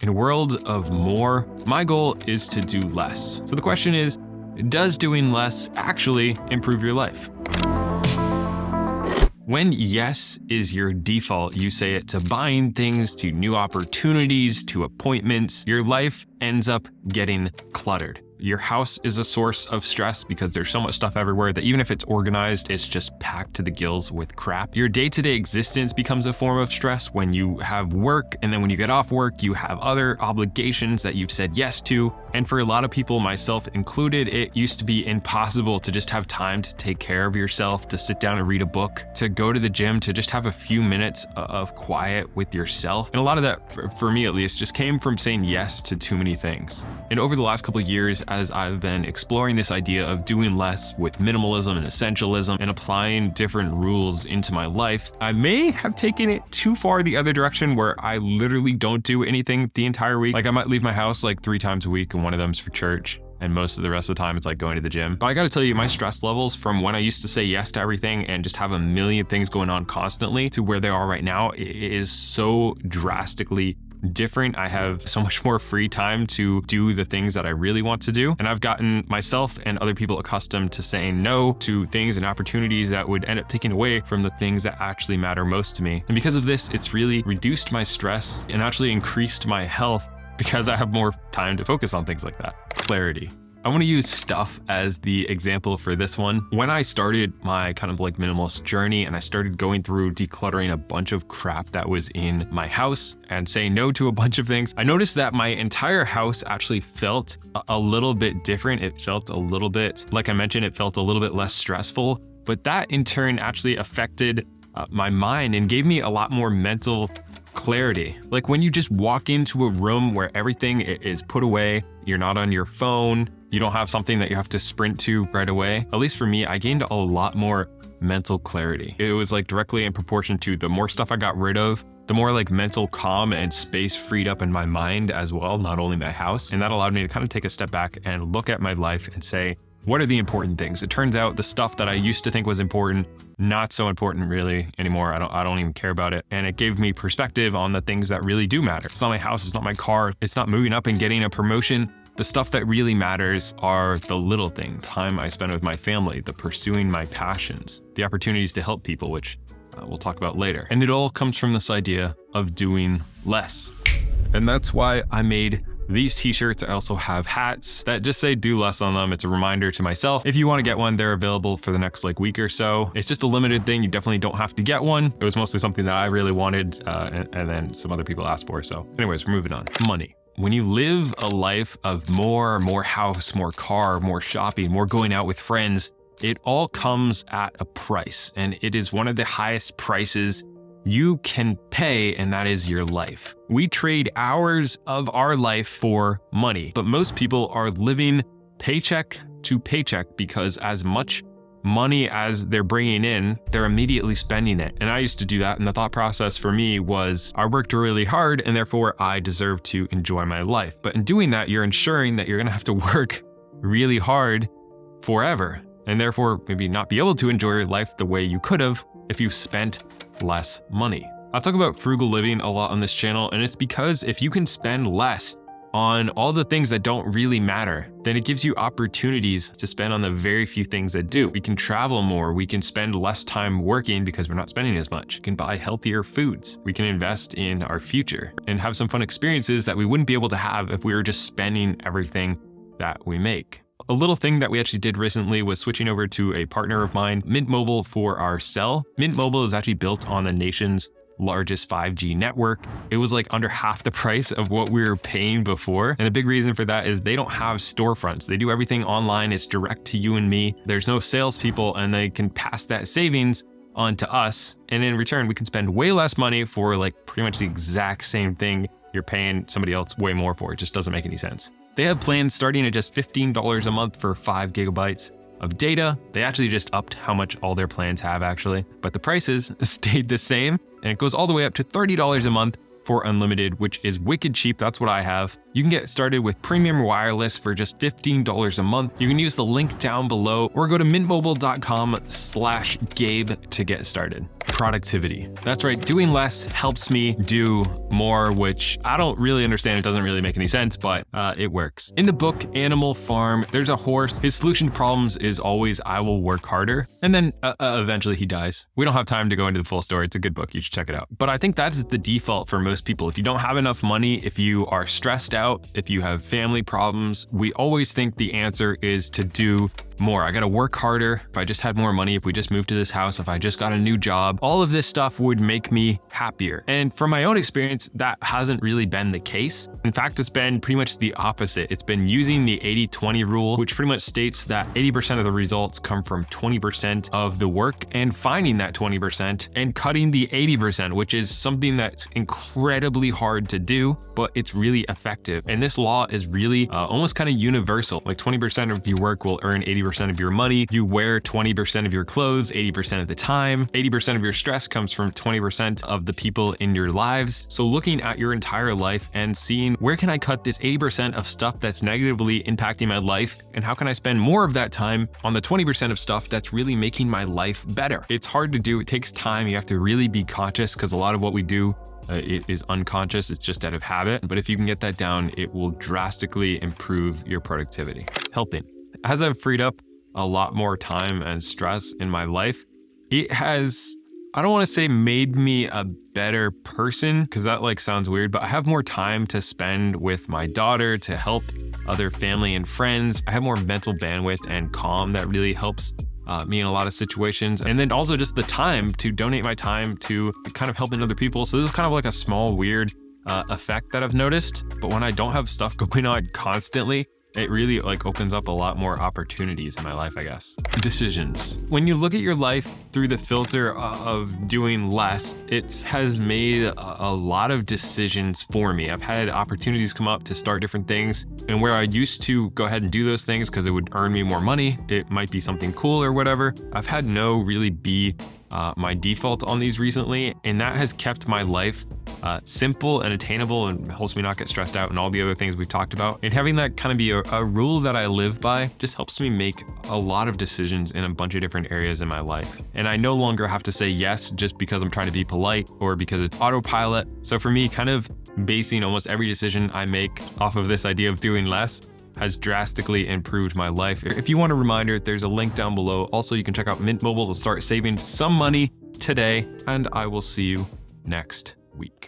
In a world of more, my goal is to do less. So the question is, does doing less actually improve your life? When yes is your default, you say it to buying things, to new opportunities, to appointments, your life ends up getting cluttered. Your house is a source of stress because there's so much stuff everywhere that even if it's organized, it's just packed to the gills with crap. Your day-to-day existence becomes a form of stress when you have work, and then when you get off work, you have other obligations that you've said yes to. And for a lot of people, myself included, it used to be impossible to just have time to take care of yourself, to sit down and read a book, to go to the gym, to just have a few minutes of quiet with yourself. And a lot of that, for me at least, just came from saying yes to too many things. And over the last couple of years, as I've been exploring this idea of doing less with minimalism and essentialism and applying different rules into my life, I may have taken it too far the other direction where I literally don't do anything the entire week. Like I might leave my house like 3 times a week and one of them's for church. And most of the rest of the time it's like going to the gym. But I gotta tell you, my stress levels from when I used to say yes to everything and just have a million things going on constantly to where they are right now is so drastically different. I have so much more free time to do the things that I really want to do. And I've gotten myself and other people accustomed to saying no to things and opportunities that would end up taking away from the things that actually matter most to me. And because of this, it's really reduced my stress and actually increased my health because I have more time to focus on things like that. Clarity. I want to use stuff as the example for this one. When I started my kind of like minimalist journey and I started going through decluttering a bunch of crap that was in my house and saying no to a bunch of things, I noticed that my entire house actually felt a little bit different. It felt a little bit, like I mentioned, it felt a little bit less stressful, but that in turn actually affected my mind and gave me a lot more mental clarity. Like when you just walk into a room where everything is put away, you're not on your phone, you don't have something that you have to sprint to right away. At least for me, I gained a lot more mental clarity. It was like directly in proportion to the more stuff I got rid of, the more like mental calm and space freed up in my mind as well, not only my house. And that allowed me to kind of take a step back and look at my life and say, what are the important things? It turns out the stuff that I used to think was important, not so important really anymore. I don't even care about it. And it gave me perspective on the things that really do matter. It's not my house, it's not my car, it's not moving up and getting a promotion. The stuff that really matters are the little things. Time I spend with my family, the pursuing my passions, the opportunities to help people, which we'll talk about later. And it all comes from this idea of doing less. And that's why I made these t-shirts. I also have hats that just say do less on them. It's a reminder to myself. If you want to get one, they're available for the next like week or so. It's just a limited thing. You definitely don't have to get one. It was mostly something that I really wanted and then some other people asked for. So anyways, we're moving on. Money. When you live a life of more house, more car, more shopping, more going out with friends, it all comes at a price. And it is one of the highest prices you can pay, and that is your life. We trade hours of our life for money, but most people are living paycheck to paycheck because as much money as they're bringing in, they're immediately spending it. And I used to do that. And the thought process for me was I worked really hard and therefore I deserve to enjoy my life. But in doing that, you're ensuring that you're going to have to work really hard forever and therefore maybe not be able to enjoy your life the way you could have if you spent less money. I talk about frugal living a lot on this channel, and it's because if you can spend less on all the things that don't really matter, then it gives you opportunities to spend on the very few things that do. We can travel more, we can spend less time working because we're not spending as much. We can buy healthier foods, we can invest in our future and have some fun experiences that we wouldn't be able to have if we were just spending everything that we make. A little thing that we actually did recently was switching over to a partner of mine, Mint Mobile, for our cell. Mint Mobile is actually built on the nation's largest 5G network. It was like under half the price of what we were paying before. And a big reason for that is they don't have storefronts. They do everything online. It's direct to you and me. There's no salespeople, and they can pass that savings on to us. And in return, we can spend way less money for like pretty much the exact same thing you're paying somebody else way more for. It just doesn't make any sense. They have plans starting at just $15 a month for 5 gigabytes of data. They actually just upped how much all their plans have actually, but the prices stayed the same, and it goes all the way up to $30 a month for unlimited, which is wicked cheap. That's what I have. You can get started with premium wireless for just $15 a month. You can use the link down below or go to mintmobile.com/Gabe to get started. productivity. That's right, doing less helps me do more, which I don't really understand. It doesn't really make any sense, but it works. In the book Animal Farm, there's a horse. His solution to problems is always, I will work harder. And then eventually he dies. We don't have time to go into the full story. It's a good book. You should check it out. But I think that's the default for most people. If you don't have enough money, if you are stressed out, if you have family problems, we always think the answer is to do more. I got to work harder. If I just had more money, if we just moved to this house, if I just got a new job, all of this stuff would make me happier. And from my own experience, that hasn't really been the case. In fact, it's been pretty much the opposite. It's been using the 80-20 rule, which pretty much states that 80% of the results come from 20% of the work, and finding that 20% and cutting the 80%, which is something that's incredibly hard to do, but it's really effective. And this law is really almost kind of universal. Like 20% of your work will earn 80% of your money. You wear 20% of your clothes 80% of the time. 80% of your stress comes from 20% of the people in your lives. So looking at your entire life and seeing, where can I cut this 80% of stuff that's negatively impacting my life, and how can I spend more of that time on the 20% of stuff that's really making my life better? It's hard to do. It takes time. You have to really be conscious, because a lot of what we do it is unconscious. It's just out of habit. But if you can get that down, it will drastically improve your productivity. Helping. As I've freed up a lot more time and stress in my life, it has, I don't want to say made me a better person, because that sounds weird, but I have more time to spend with my daughter, to help other family and friends. I have more mental bandwidth and calm that really helps me in a lot of situations. And then also just the time to donate my time to kind of helping other people. So this is kind of like a small, weird effect that I've noticed. But when I don't have stuff going on constantly, it really opens up a lot more opportunities in my life, I guess. Decisions. When you look at your life through the filter of doing less, it has made a lot of decisions for me. I've had opportunities come up to start different things, and where I used to go ahead and do those things because it would earn me more money, it might be something cool or whatever, I've had no really be my default on these recently, and that has kept my life simple and attainable, and helps me not get stressed out and all the other things we've talked about. And having that kind of be a rule that I live by just helps me make a lot of decisions in a bunch of different areas in my life. And I no longer have to say yes just because I'm trying to be polite or because it's autopilot. So for me, kind of basing almost every decision I make off of this idea of doing less has drastically improved my life. If you want a reminder, there's a link down below. Also, you can check out Mint Mobile to start saving some money today, and I will see you next week.